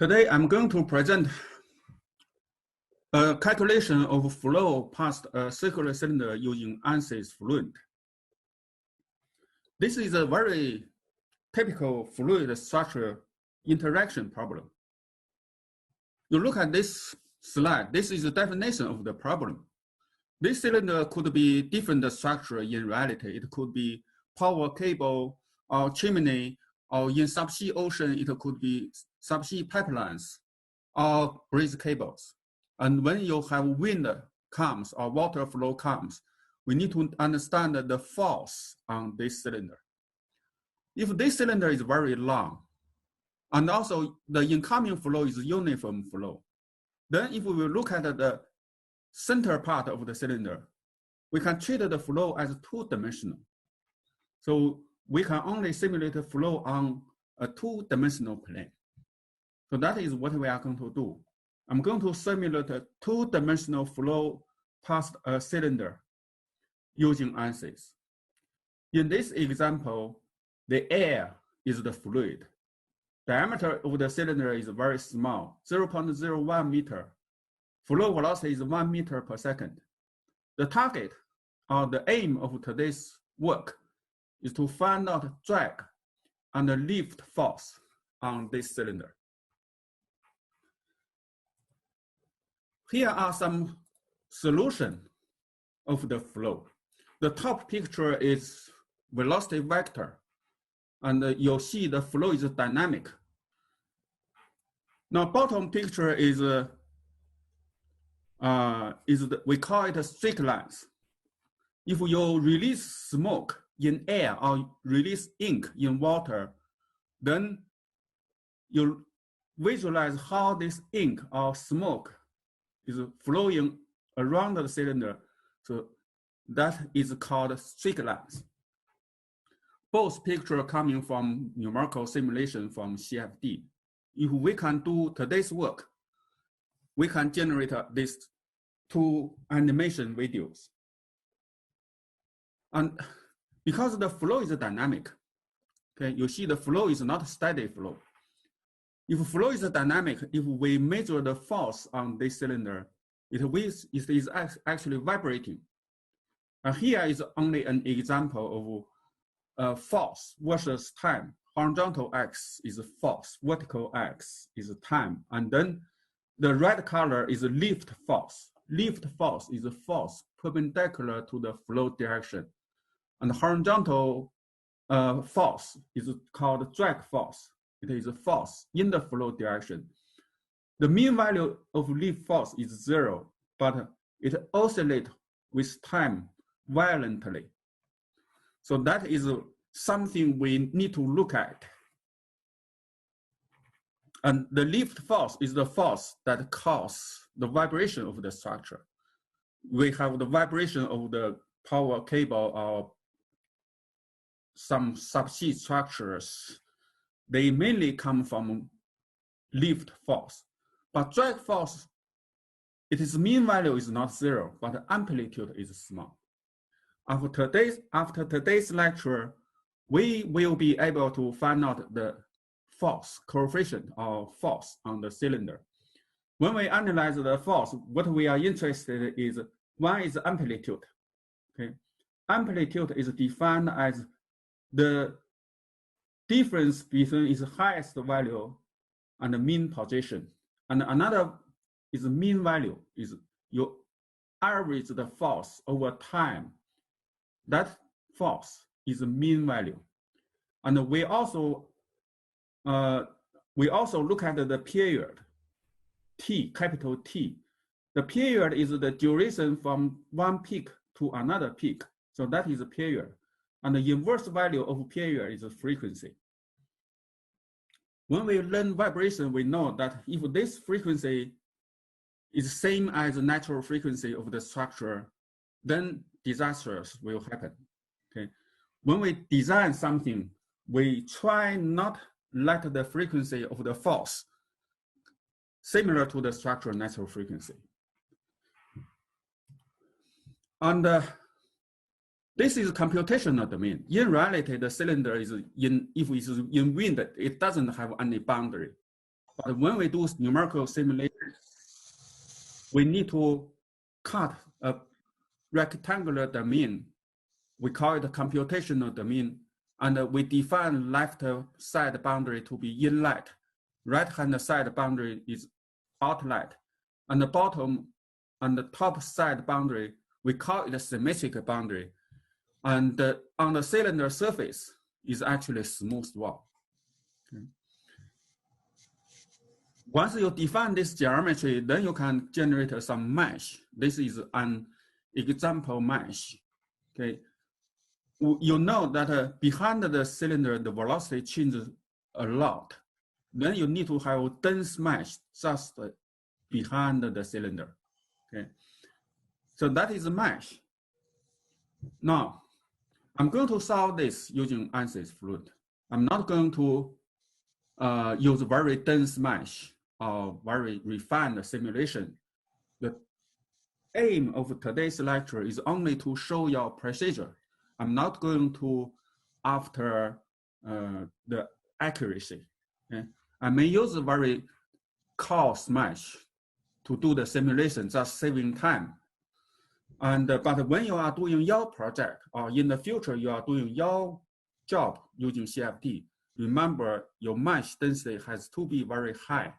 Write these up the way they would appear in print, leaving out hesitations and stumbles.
Today, I'm going to present a calculation of flow past a circular cylinder using ANSYS fluent. This is a very typical fluid structure interaction problem. You look at this slide, this is the definition of the problem. This cylinder could be different structure in reality. It could be power cable or chimney, or in subsea ocean, it could be subsea pipelines or bridge cables. And when you have wind comes or water flow comes, we need to understand the force on this cylinder. If this cylinder is very long, and also the incoming flow is uniform flow, then if we look at the center part of the cylinder, we can treat the flow as two-dimensional. So we can only simulate the flow on a two-dimensional plane. So that is what we are going to do. I'm going to simulate a two-dimensional flow past a cylinder using ANSYS. In this example, the air is the fluid. Diameter of the cylinder is very small, 0.01 meter. Flow velocity is 1 meter per second. The target or the aim of today's work is to find out drag and the lift force on this cylinder. Here are some solutions of the flow. The top picture is velocity vector, and you'll see the flow is dynamic. Now, bottom picture is we call it streak lines. If you release smoke in air or release ink in water, then you visualize how this ink or smoke is flowing around the cylinder. So that is called streak lines. Both pictures coming from numerical simulation from CFD. If we can do today's work, we can generate these two animation videos. And because the flow is dynamic, okay, you see the flow is not steady flow. If flow is dynamic, if we measure the force on this cylinder, it is actually vibrating. And here is only an example of force versus time. Horizontal x is force, vertical x is time. And then the red color is lift force. Lift force is a force perpendicular to the flow direction. And horizontal force is called drag force. It is a force in the flow direction. The mean value of lift force is 0, but it oscillates with time violently. So that is something we need to look at. And the lift force is the force that causes the vibration of the structure. We have the vibration of the power cable or some subsea structures. They mainly come from lift force. But drag force, its mean value is not 0, but the amplitude is small. After today's lecture, we will be able to find out the force coefficient or force on the cylinder. When we analyze the force, what we are interested in is, one is amplitude. Okay? Amplitude is defined as the difference between its highest value and the mean position. And another is mean value, is you average the force over time. That force is a mean value. And we also look at the period, T, capital T. The period is the duration from one peak to another peak. So that is a period. And the inverse value of period is a frequency. When we learn vibration, we know that if this frequency is same as the natural frequency of the structure, then disasters will happen. Okay? When we design something, we try not let the frequency of the force similar to the structural natural frequency. And this is computational domain. In reality, the cylinder is if it's in wind, it doesn't have any boundary. But when we do numerical simulation, we need to cut a rectangular domain. We call it a computational domain, and we define left side boundary to be inlet. Right-hand side boundary is outlet, and the bottom and the top side boundary, we call it a symmetric boundary. And on the cylinder surface is actually a smooth wall. Okay. Once you define this geometry, then you can generate some mesh. This is an example mesh. Okay. You know that behind the cylinder, the velocity changes a lot. Then you need to have a dense mesh just behind the cylinder. Okay. So that is a mesh. Now, I'm going to solve this using ANSYS fluid. I'm not going to use very dense mesh or very refined simulation. The aim of today's lecture is only to show your procedure. I'm not going to after the accuracy. Okay? I may use a very coarse mesh to do the simulation, just saving time. And but when you are doing your project or in the future you are doing your job using CFD, remember your mesh density has to be very high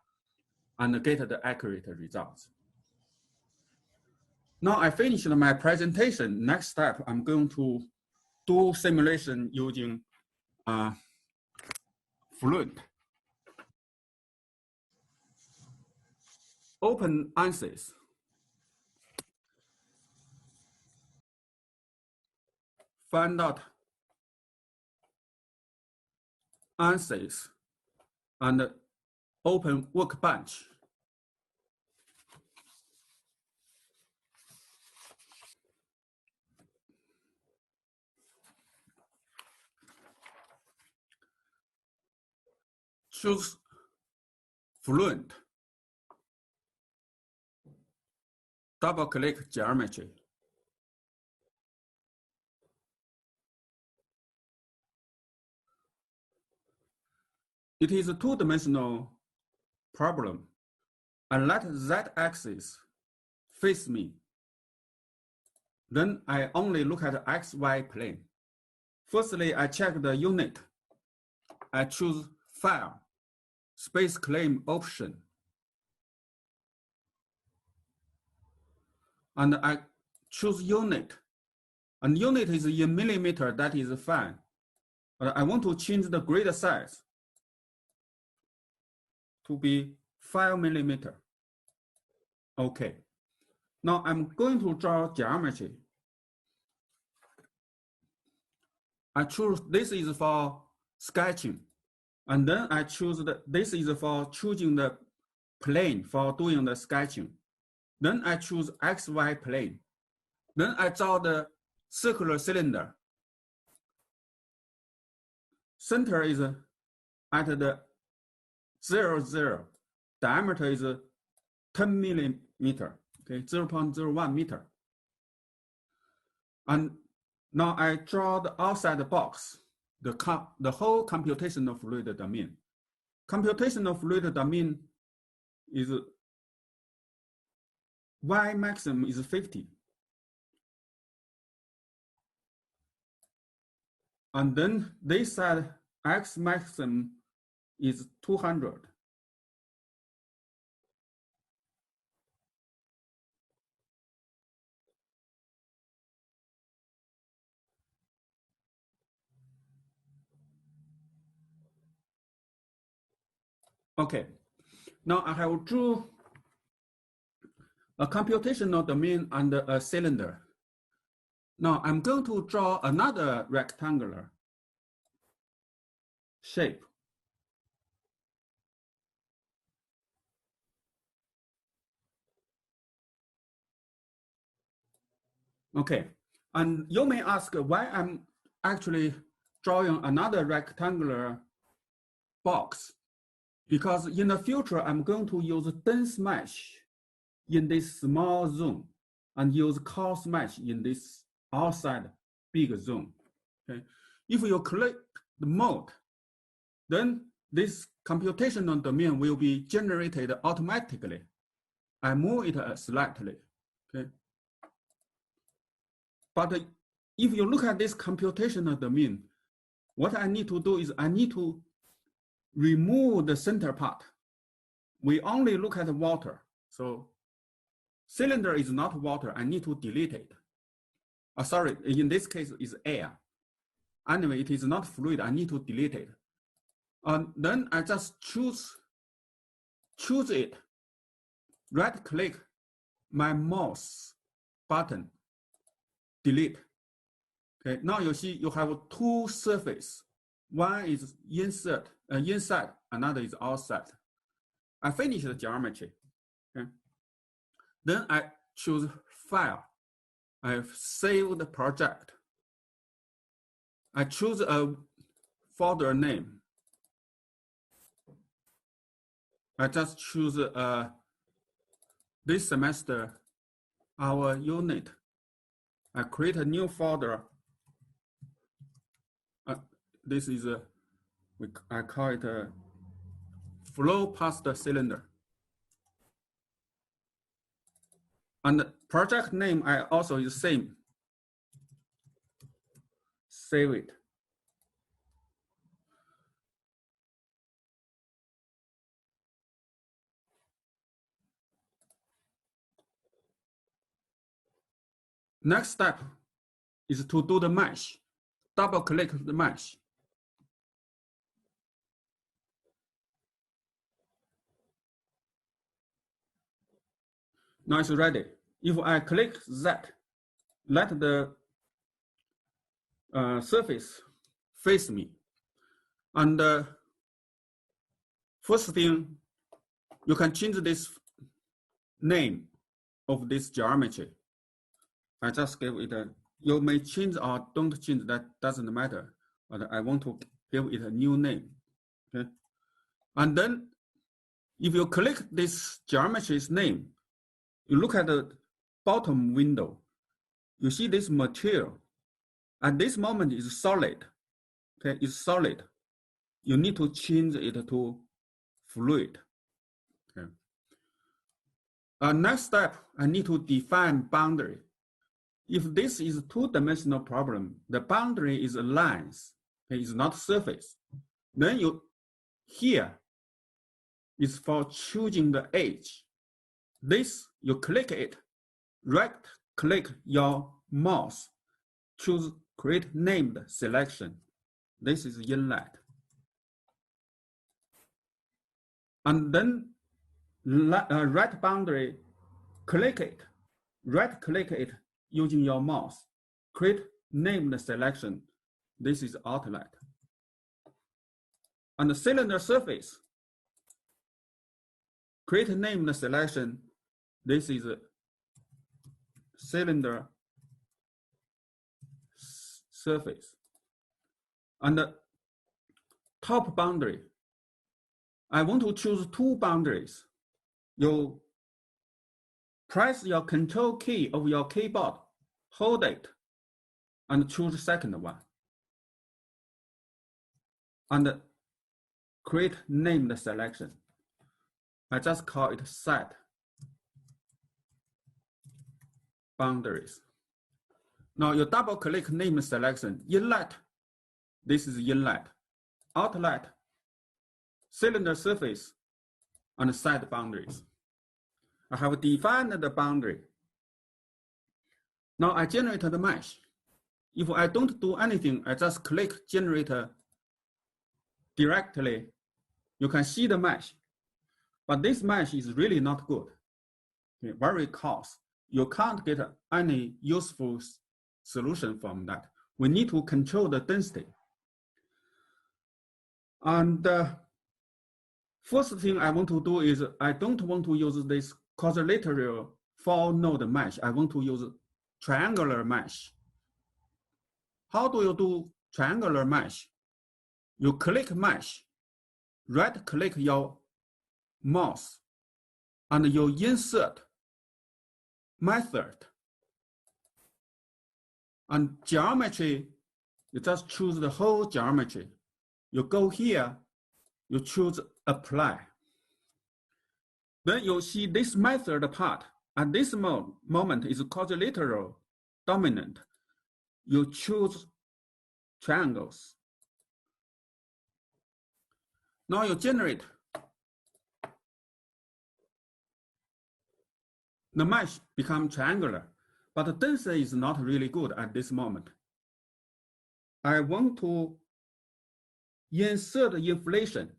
and get the accurate results. Now I finished my presentation. Next step, I'm going to do simulation using fluid. Open ANSYS. Find out ANSYS and open Workbench. Choose fluid. Double-click geometry. It is a two-dimensional problem. I let z-axis face me. Then I only look at the XY plane. Firstly, I check the unit. I choose File, Space Claim option. And I choose unit. And unit is in millimeter, that is fine. But I want to change the grid size to be 5 millimeter. Okay. Now I'm going to draw geometry. I choose this is for sketching. And then I choose this is for choosing the plane for doing the sketching. Then I choose XY plane. Then I draw the circular cylinder. Center is at the 0, 0. Diameter is 10 millimeter, okay, 0.01 meter. And now I draw the outside box, the whole computational fluid domain. Computational fluid domain is Y maximum is 50. And then this side X maximum is 200. Okay, now I have drew a computational domain and a cylinder. Now I'm going to draw another rectangular shape. Okay, and you may ask why I'm actually drawing another rectangular box. Because in the future, I'm going to use dense mesh in this small zone and use coarse mesh in this outside big zone. Okay, if you click the mode, then this computational domain will be generated automatically. I move it slightly, okay? But if you look at this computational domain, what I need to do is I need to remove the center part. We only look at water. So cylinder is not water, I need to delete it. Sorry, in this case is air. Anyway, it is not fluid, I need to delete it. And then I just choose it, right click my mouse button, delete. Okay, now you see you have two surfaces. One is inside, another is outside. I finish the geometry. Okay. Then I choose file. I save the project. I choose a folder name. I just choose this semester, our unit. I create a new folder. This is I call it a flow past the cylinder. And the project name I also is same. Save it. Next step is to do the mesh. Double click the mesh. Now it's ready. If I click that, let the surface face me. And first thing, you can change this name of this geometry. I just gave it a, you may change or don't change, that doesn't matter. But I want to give it a new name, okay? And then if you click this geometry's name, you look at the bottom window, you see this material. At this moment is solid, okay, it's solid. You need to change it to fluid, okay. Next step, I need to define boundary. If this is a two-dimensional problem, the boundary is lines, okay, it's not surface. Then you, here is for choosing the edge. This, you click it, right click your mouse, choose create named selection. This is inlet. And then right boundary, click it, right click it using your mouse, create named selection. This is outlet. And the cylinder surface, create named selection. This is a cylinder surface. And the top boundary, I want to choose two boundaries. You press your control key of your keyboard, hold it, and choose the second one. And create named selection. I just call it set boundaries. Now you double click name selection, inlet, this is inlet, outlet, cylinder surface, and set boundaries. I have defined the boundary. Now I generate the mesh. If I don't do anything, I just click generate directly, you can see the mesh. But this mesh is really not good, okay, very coarse. You can't get any useful solution from that. We need to control the density. And first thing I want to do is I don't want to use this quadrilateral 4-node mesh. I want to use triangular mesh. How do you do triangular mesh? You click mesh, right click your mouse, and you insert method. And geometry, you just choose the whole geometry. You go here, you choose apply. Then you see this method part at this moment is quadrilateral dominant. You choose triangles. Now you generate. The mesh becomes triangular, but the density is not really good at this moment. I want to insert inflation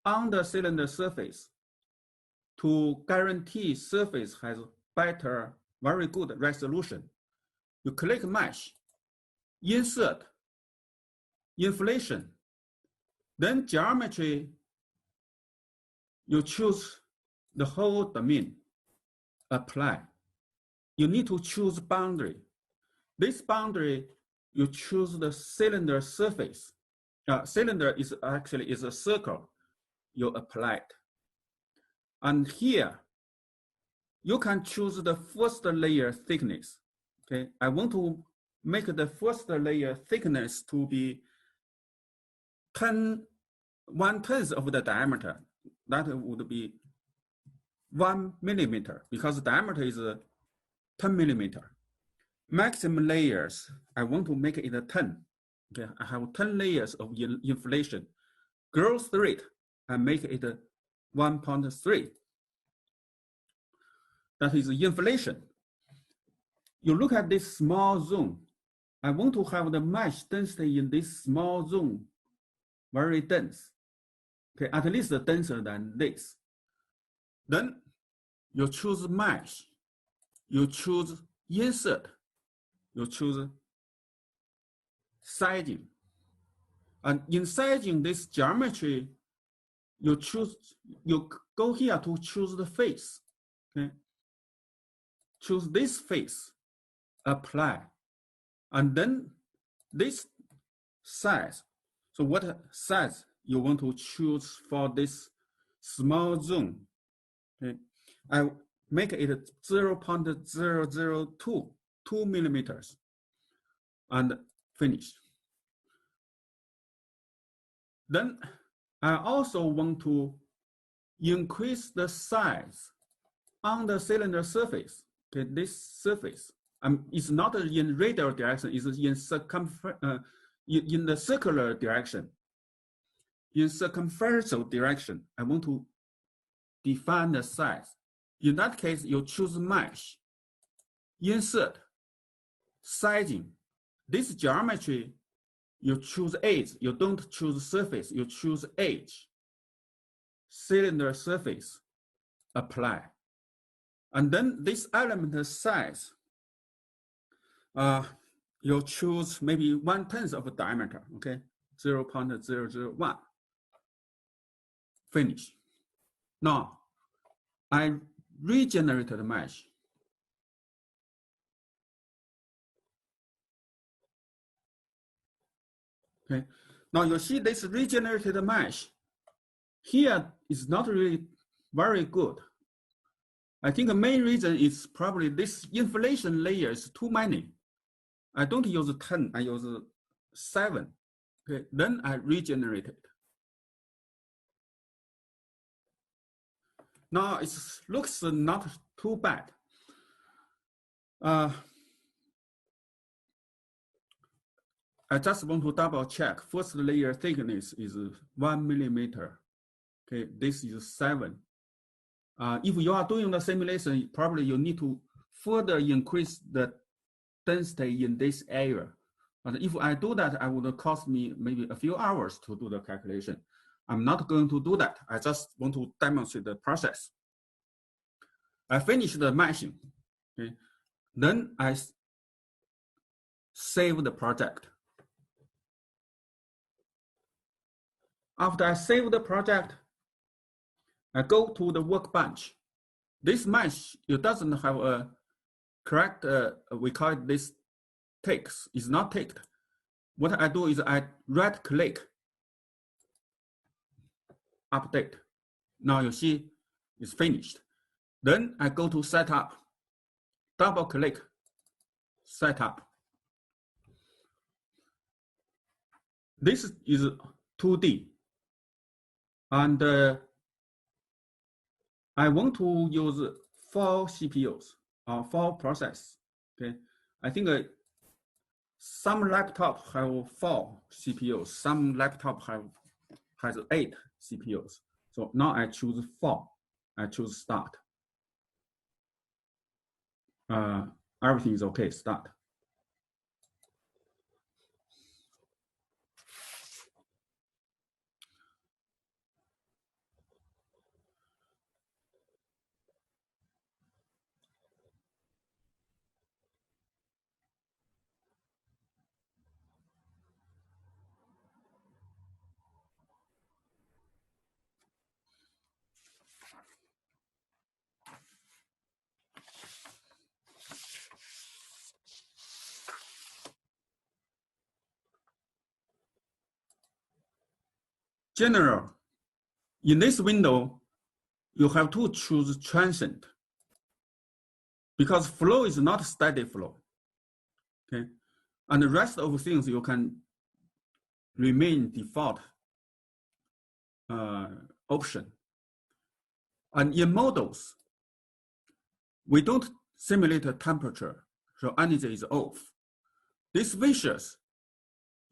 on the cylinder surface to guarantee surface has better, very good resolution. You click mesh, insert, inflation, then geometry, you choose the whole domain, apply. You need to choose boundary. This boundary, you choose the cylinder surface. Cylinder is actually a circle. You apply it. And here, you can choose the first layer thickness. Okay, I want to make the first layer thickness to be 1/10 of the diameter. That would be 1 millimeter because diameter is 10 millimeter. Maximum layers, I want to make it 10. Okay, I have 10 layers of inflation. Growth rate, I make it 1.3. That is inflation. You look at this small zone. I want to have the mesh density in this small zone very dense. Okay, at least denser than this. Then you choose mesh. You choose insert. You choose sizing. And in sizing this geometry, you go here to choose the face. Okay. Choose this face, apply. And then this size. So what size you want to choose for this small zone? Okay. I make it 0.002 millimeters and finish. Then I also want to increase the size on the cylinder surface. Okay, this surface. It's not in radial direction, it's in the circular direction. In circumferential direction, I want to define the size. In that case, you choose mesh, insert, sizing. This geometry, you choose edge. You don't choose surface, you choose edge. Cylinder surface, apply. And then this element size, you choose maybe 1/10 of a diameter, okay? 0.001. Finish. Now, I regenerated the mesh. Okay. Now you see this regenerated mesh. Here is not really very good. I think the main reason is probably this inflation layer is too many. I don't use 10, I use 7. Okay, then I regenerate it. Now it looks not too bad. I just want to double check. First layer thickness is 1 millimeter. Okay, this is 7. If you are doing the simulation, probably you need to further increase the density in this area. But if I do that, it would cost me maybe a few hours to do the calculation. I'm not going to do that. I just want to demonstrate the process. I finish the meshing. Okay. Then I save the project. After I save the project, I go to the Workbench. This mesh, it doesn't have a correct, we call it this ticks, it's not ticked. What I do is I right click, update. Now you see it's finished. Then I go to setup, double click, setup. This is 2D. And I want to use 4 CPUs or 4 process. Okay, I think some laptop have 4 CPUs, some laptop has 8 CPUs. So now I choose 4. I choose start. Everything is okay. Start. General. In this window, you have to choose transient because flow is not steady flow. Okay, and the rest of things you can remain default option. And in models, we don't simulate a temperature, so anything is off. This vicious,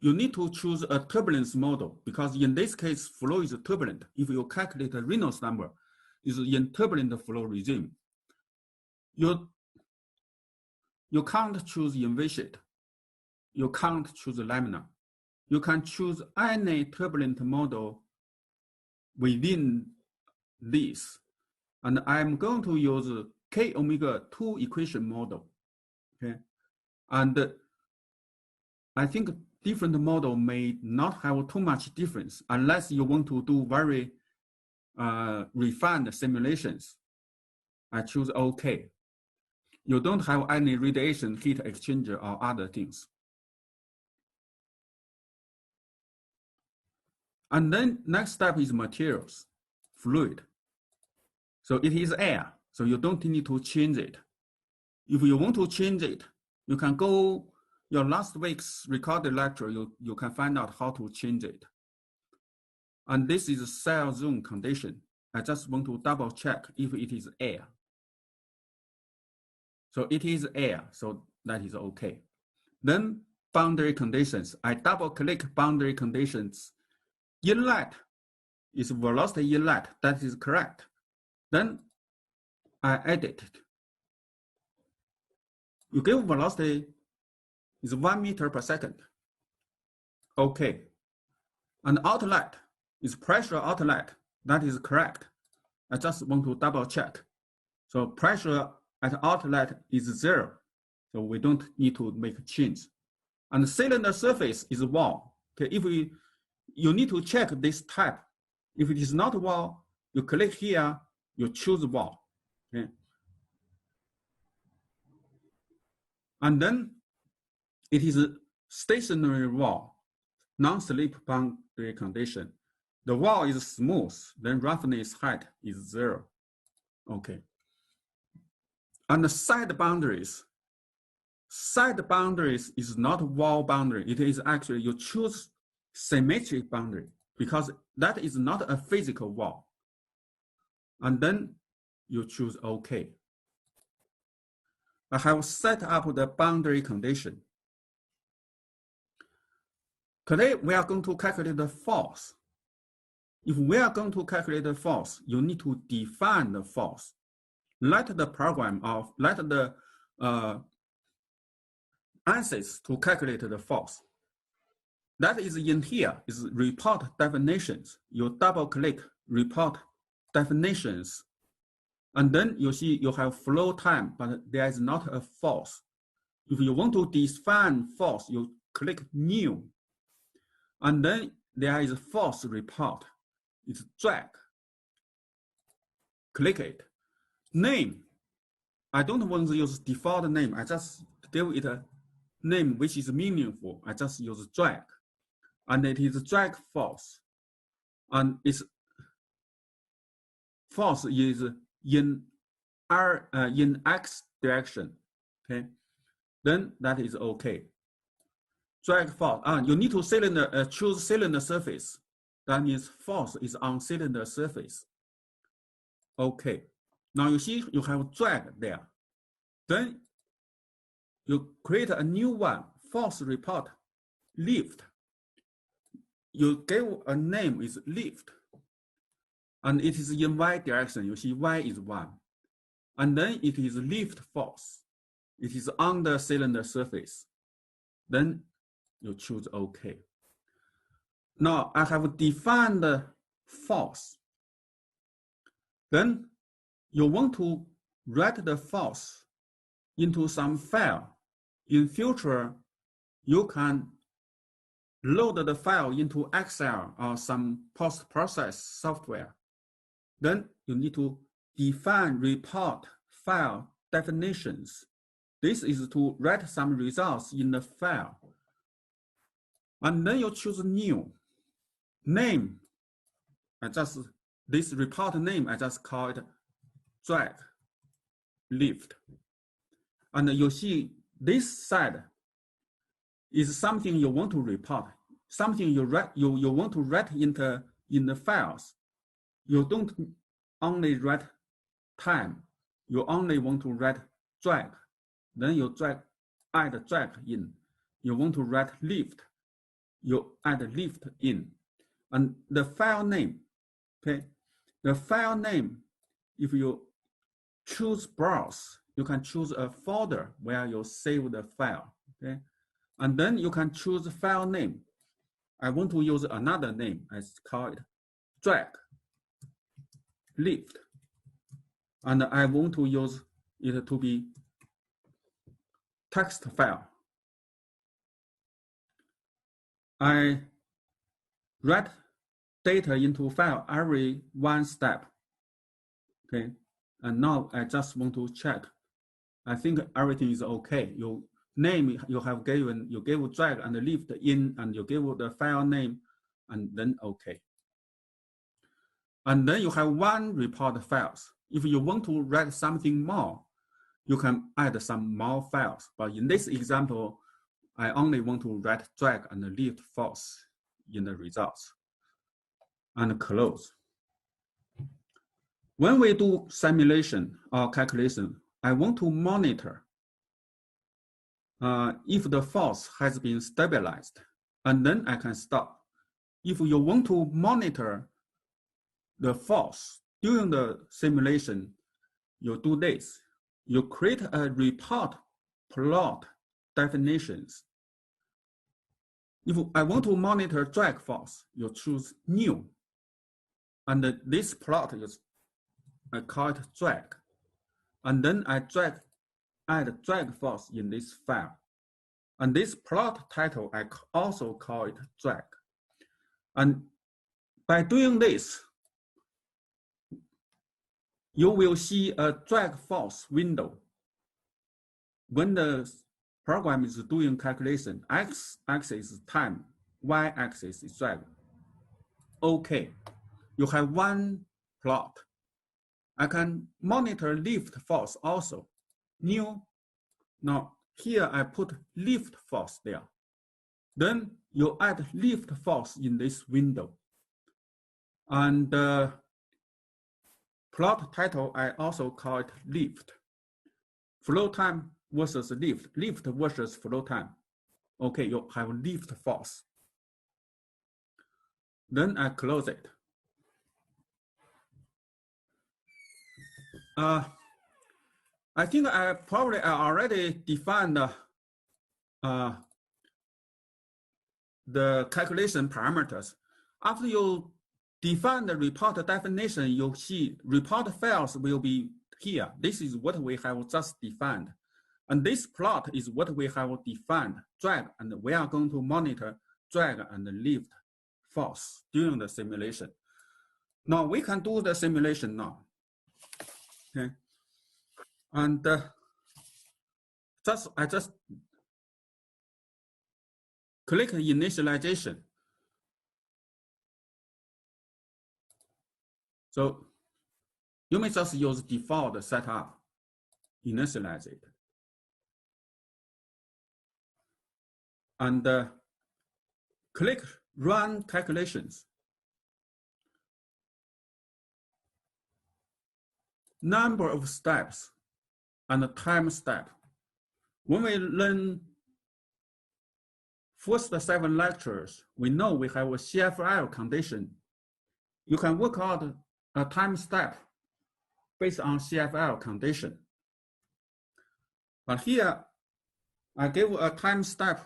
you need to choose a turbulence model because in this case, flow is turbulent. If you calculate a Reynolds number, is in turbulent flow regime. You can't choose inviscid. You can't choose laminar. You can choose any turbulent model within this. And I'm going to use K omega 2 equation model. Okay. And I think different model may not have too much difference unless you want to do very refined simulations. I choose OK. You don't have any radiation heat exchanger or other things. And then next step is materials, fluid. So it is air, so you don't need to change it. If you want to change it, you can go your last week's recorded lecture, you can find out how to change it. And this is cell zone condition. I just want to double check if it is air. So it is air, so that is okay. Then boundary conditions. I double click boundary conditions. Inlet is velocity inlet, that is correct. Then I edit it. You give velocity is 1 meter per second. Okay. And outlet is pressure outlet. That is correct. I just want to double check. So pressure at outlet is 0. So we don't need to make a change. And the cylinder surface is wall. Okay, if you need to check this type. If it is not wall, you click here, you choose wall. Okay. And then it is a stationary wall, non-slip boundary condition. The wall is smooth, then roughness height is 0. Okay. And the side boundaries is not wall boundary. It is actually, you choose symmetric boundary because that is not a physical wall. And then you choose OK. I have set up the boundary condition. Today, we are going to calculate the force. If we are going to calculate the force, you need to define the force. Let the program of, let the ANSYS to calculate the force. That is in here, is report definitions. You double click report definitions. And then you see you have flow time, but there is not a force. If you want to define force, you click new. And then there is a force report. It's drag. Click it. Name. I don't want to use default name. I just give it a name which is meaningful. I just use drag. And it is drag force. And its force is in X direction. Okay. Then that is okay. Drag force. You need to choose cylinder surface. That means false is on cylinder surface. Okay. Now you see you have drag there. Then you create a new one, false report, lift. You give a name is lift. And it is in Y direction. You see Y is 1. And then it is lift false. It is on the cylinder surface. Then you choose OK. Now I have defined false. Then you want to write the false into some file. In future, you can load the file into Excel or some post-process software. Then you need to define report file definitions. This is to write some results in the file. And then you choose new. Name, this report name, I just call it drag, lift. And you see this side is something you want to report, something you want to write in the files. You don't only write time, you only want to write drag. Then you add drag in. You want to write lift, you add lift in. And the file name, okay? The file name, if you choose browse, you can choose a folder where you save the file, okay? And then you can choose file name. I want to use another name. I call it drag, lift. And I want to use it to be text file. I write data into file every one step, okay? And now I just want to check. I think everything is okay. You name you have given, you gave drag and lift in, and you give the file name, and then okay. And then you have one report files. If you want to write something more, you can add some more files. But in this example, I only want to write drag and lift false in the results. And close. When we do simulation or calculation, I want to monitor if the false has been stabilized, and then I can stop. If you want to monitor the false during the simulation, you do this. You create a report plot definitions. If I want to monitor drag false, you choose new. And this plot is, I call it drag. And then I add drag false in this file. And this plot title, I also call it drag. And by doing this, you will see a drag false window. When the program is doing calculation, x-axis is time, y-axis is drag. Okay, you have one plot. I can monitor lift false also. New. Now here I put lift false there. Then you add lift false in this window. And the plot title, I also call it lift. Flow time versus lift, lift versus flow time. Okay, you have lift false. Then I close it. I think I already defined the calculation parameters. After you define the report definition, you see report files will be here. This is what we have just defined. And this plot is what we have defined, drag, and we are going to monitor drag and lift false during the simulation. Now we can do the simulation now. Okay. And I just click initialization. So you may just use default setup, initialize it. And click run calculations. number of steps and the time step. When we learn first 7 lectures, we know we have a CFL condition. You can work out a time step based on CFL condition. But here, I give a time step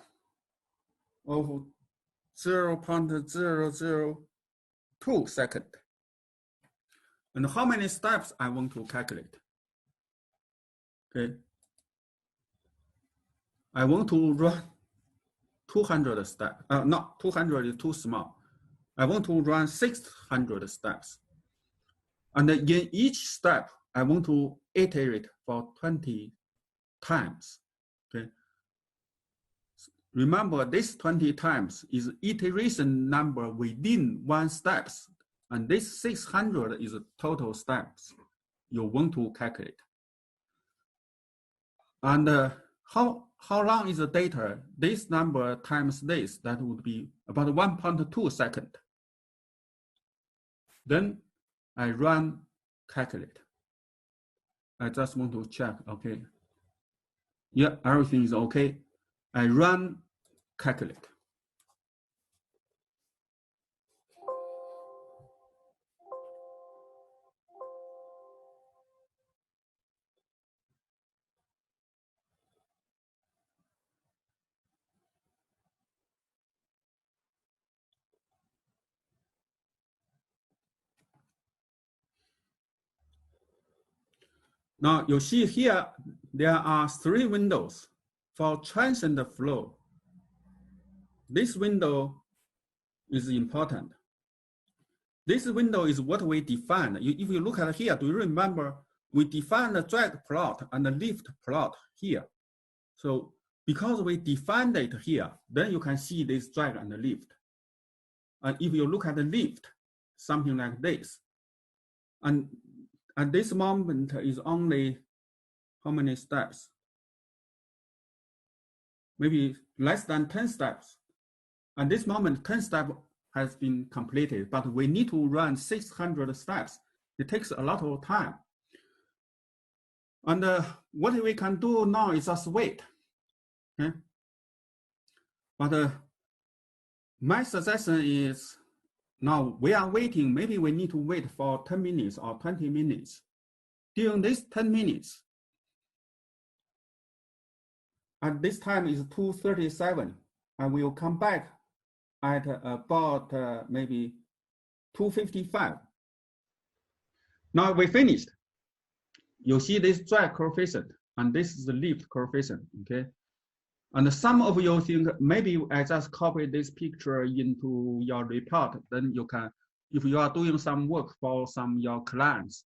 of 0.002 second. And how many steps I want to calculate? Okay. I want to run 200 steps. Not 200 is too small. I want to run 600 steps. And in each step, I want to iterate for 20 times. Okay. Remember, this 20 times is iteration number within 1 steps. And this 600 is total steps you want to calculate. And how long is the data? This number times this, that would be about 1.2 seconds. Then I run calculate. I just want to check, okay. Yeah, everything is okay. I run calculate. Now you see here, there are 3 windows for transient flow. This window is important. This window is what we defined. If you look at here, do you remember we defined the drag plot and the lift plot here? So because we defined it here, then you can see this drag and the lift. And if you look at the lift, something like this. And at this moment is only how many steps? Maybe less than 10 steps. At this moment, 10 steps has been completed, but we need to run 600 steps. It takes a lot of time. And what we can do now is just wait. Okay? But my suggestion is, now we are waiting, maybe we need to wait for 10 minutes or 20 minutes. During this 10 minutes, at this time is 2:37, and we will come back at about maybe 2:55. Now we finished. You see this drag coefficient, and this is the lift coefficient, okay? And some of you think maybe I just copy this picture into your report, then you can, if you are doing some work for your clients.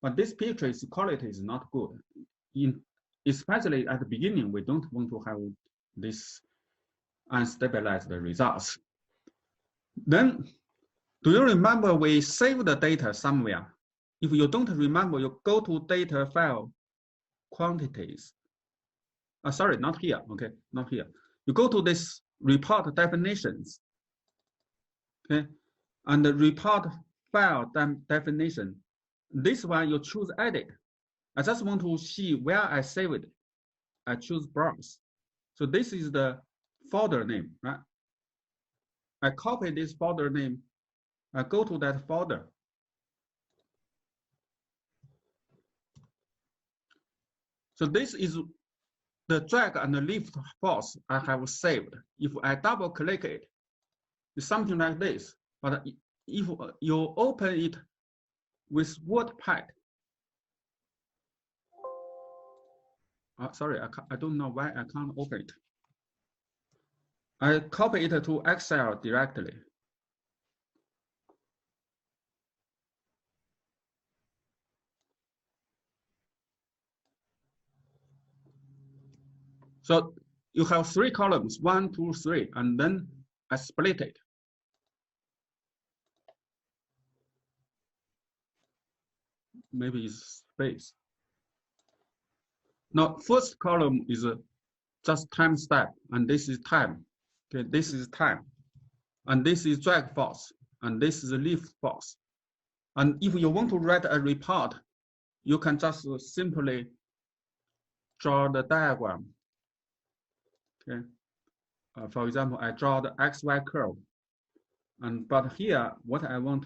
But this picture's quality is not good. Especially at the beginning, we don't want to have this unstabilized results. Then, do you remember we saved the data somewhere? If you don't remember, you go to data file, quantities. Sorry, not here, okay, not here. You go to this report definitions, okay, and the report file definition. This one you choose edit. I just want to see where I save it. I choose browse. So this is the folder name, right? I copy this folder name. I go to that folder. So this is the drag and the lift force I have saved. If I double click it, it's something like this. But if you open it with WordPad, sorry, I don't know why I can't open it. I copy it to Excel directly. So you have 3 columns, 1, 2, 3, and then I split it. Maybe it's space. Now, first column is just time step, and this is time. Okay, this is time, and this is drag force, and this is the lift force. And if you want to write a report, you can just simply draw the diagram. Okay. For example, I draw the XY curve. But here, what I want,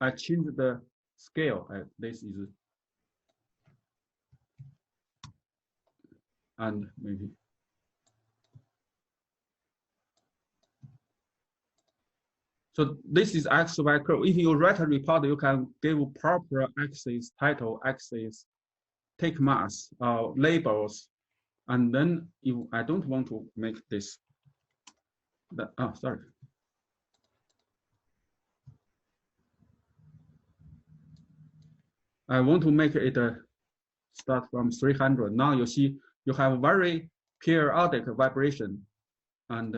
I change the scale. This is, and maybe. So this is XY curve. If you write a report, you can give proper axis, title, axis, take mass, labels, and then if I don't want to make this, sorry. I want to make it start from 300. Now you see you have very periodic vibration, and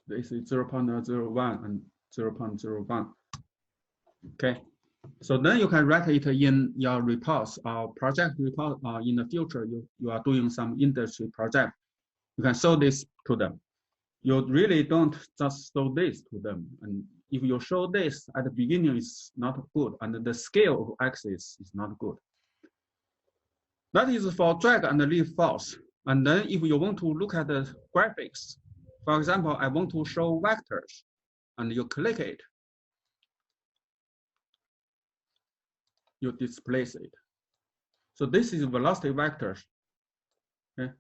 this is 0.01 and 0.01. Okay, so then you can write it in your reports or project report. In the future, you are doing some industry project. You can show this to them. You really don't just show this to them. And if you show this at the beginning, it's not good, and the scale of axis is not good. That is for drag and leave force. And then if you want to look at the graphics, for example, I want to show vectors, and you click it, you displace it. So this is velocity vectors. Okay,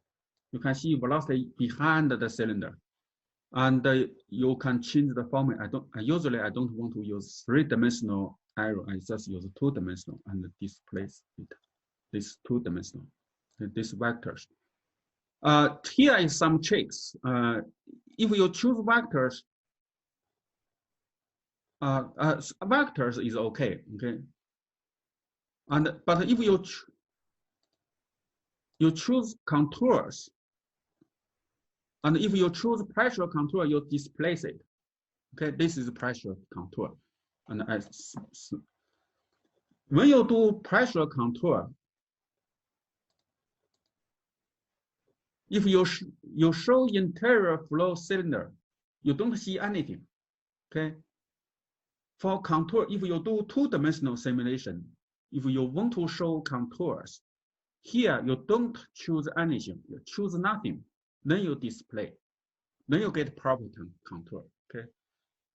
you can see velocity behind the cylinder. And you can change the format. Usually I don't want to use 3-dimensional arrow. I just use 2-dimensional and displace it. This 2-dimensional, these vectors. Here is some tricks. If you choose vectors, vectors is okay. But if you choose contours, and if you choose pressure contour, you displace it. Okay, this is pressure contour. And when you do pressure contour, if you show interior flow cylinder, you don't see anything. Okay. For contour, if you do 2-dimensional simulation, if you want to show contours, here you don't choose anything, you choose nothing. Then you display, then you get proper contour. Okay,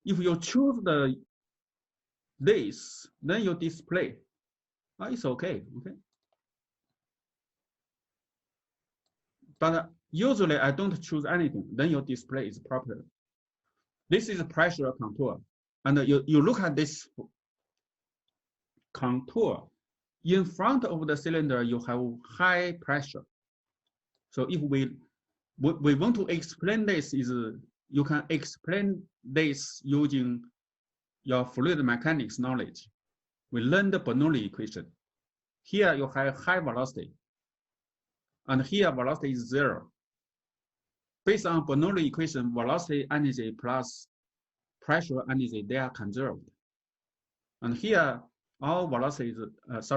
if you choose this, then you display. It's okay. Okay, but usually I don't choose anything. Then your display is proper. This is pressure contour, and you look at this contour. In front of the cylinder, you have high pressure. So if we want to explain this, you can explain this using your fluid mechanics knowledge. We learned the Bernoulli equation. Here you have high velocity, and here velocity is 0. Based on Bernoulli equation, velocity energy plus pressure energy, they are conserved. And here all velocity is,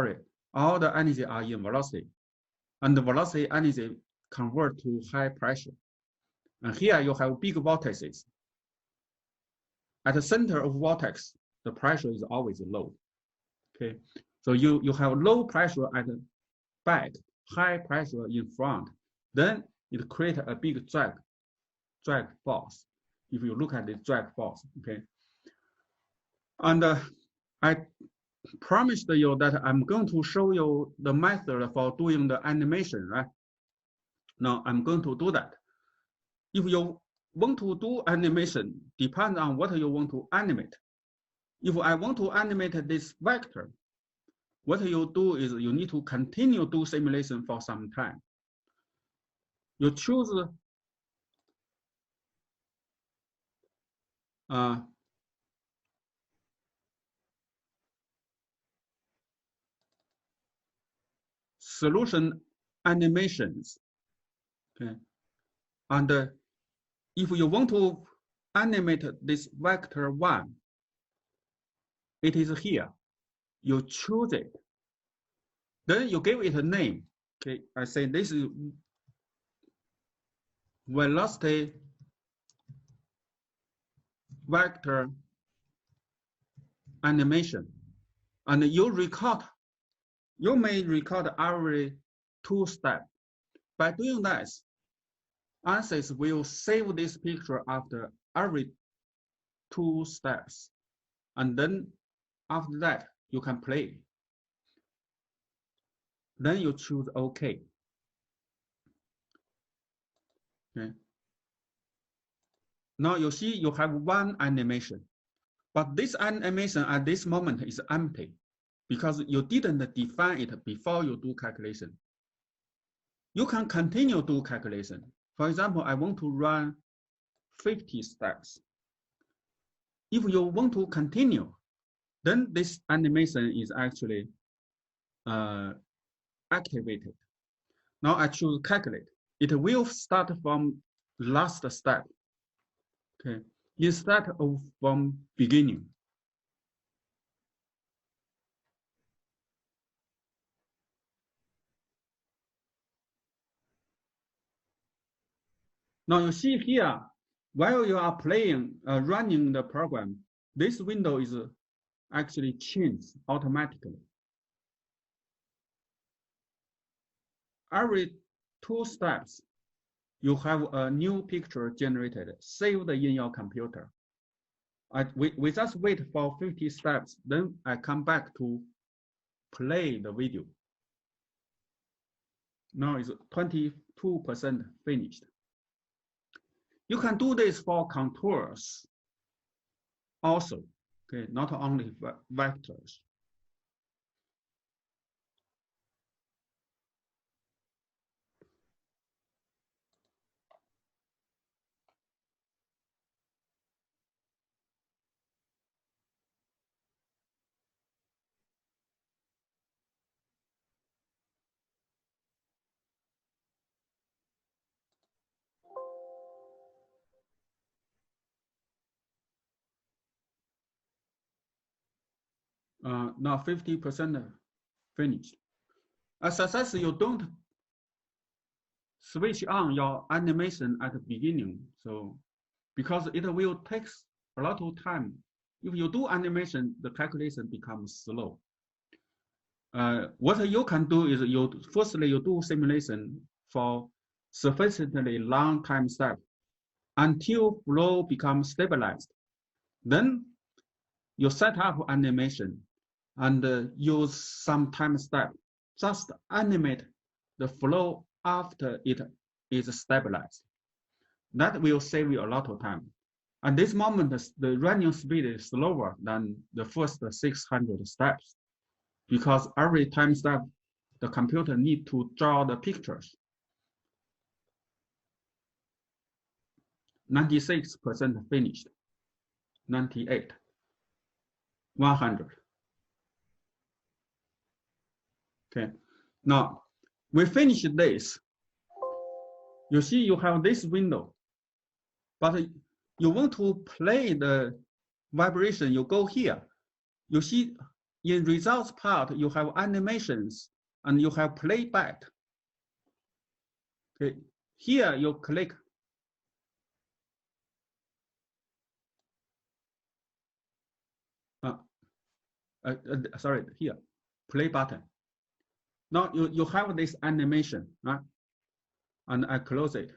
all the energy are in velocity, and the velocity energy convert to high pressure. And here you have big vortices. At the center of vortex, the pressure is always low. Okay, so you have low pressure at the back, high pressure in front. Then it creates a big drag force. If you look at the drag force, okay. And I promised you that I'm going to show you the method for doing the animation, right? Now I'm going to do that. If you want to do animation, depends on what you want to animate. If I want to animate this vector, what you do is you need to continue do simulation for some time. You choose solution animations. Okay, and if you want to animate this vector 1, it is here. You choose it. Then you give it a name. Okay, I say this is velocity vector animation. and you may record every 2 steps. By doing that, ANSYS will save this picture after every 2 steps. And then after that, you can play. Then you choose OK. Okay. Now you see you have one animation, but this animation at this moment is empty because you didn't define it before you do calculation. You can continue to do calculation. For example, I want to run 50 steps. If you want to continue, then this animation is actually activated. Now I choose calculate. It will start from last step, okay, instead of from beginning. Now you see here, while you are playing, running the program, this window is actually changed automatically. Every 2 steps, you have a new picture generated, saved in your computer. We just wait for 50 steps, then I come back to play the video. Now it's 22% finished. You can do this for contours also, okay, not only vectors. Now 50% finished. As I said, you don't switch on your animation at the beginning, so because it will take a lot of time. If you do animation, the calculation becomes slow. What you can do is firstly you do simulation for sufficiently long time step until flow becomes stabilized. Then you set up animation and use some time step. Just animate the flow after it is stabilized. That will save you a lot of time. At this moment, the running speed is slower than the first 600 steps because every time step, the computer needs to draw the pictures. 96% finished, 98, 100. Okay, now we finish this. You see, you have this window, but you want to play the vibration, you go here. You see, in results part, you have animations and you have playback. Okay, here you click. Sorry, here, play button. Now you have this animation, right? And I close it.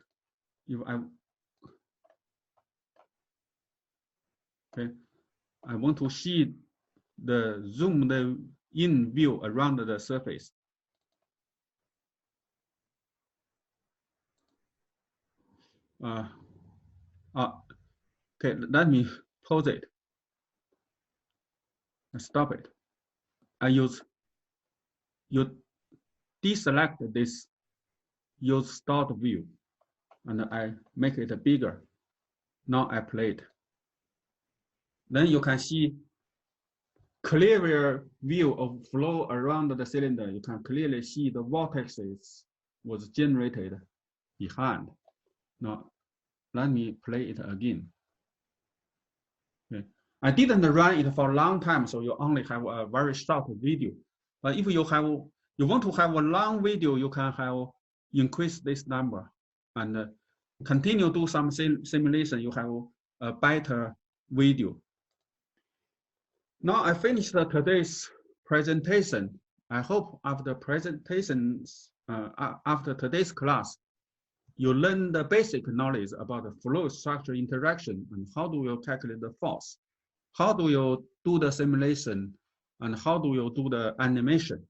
Okay, I want to see the zoomed in view around the surface. Okay, let me pause it. I stop it. You deselect this, use start view, and I make it bigger. Now I play it. Then you can see clearer view of flow around the cylinder. You can clearly see the vortexes was generated behind. Now, let me play it again. Okay. I didn't run it for a long time, so you only have a very short video. But if you want to have a long video, you can increase this number and continue do some simulation. You have a better video. Now I finished today's presentation. I hope after presentations, after today's class, you learn the basic knowledge about the fluid structure interaction and how do you calculate the force, how do you do the simulation, and how do you do the animation.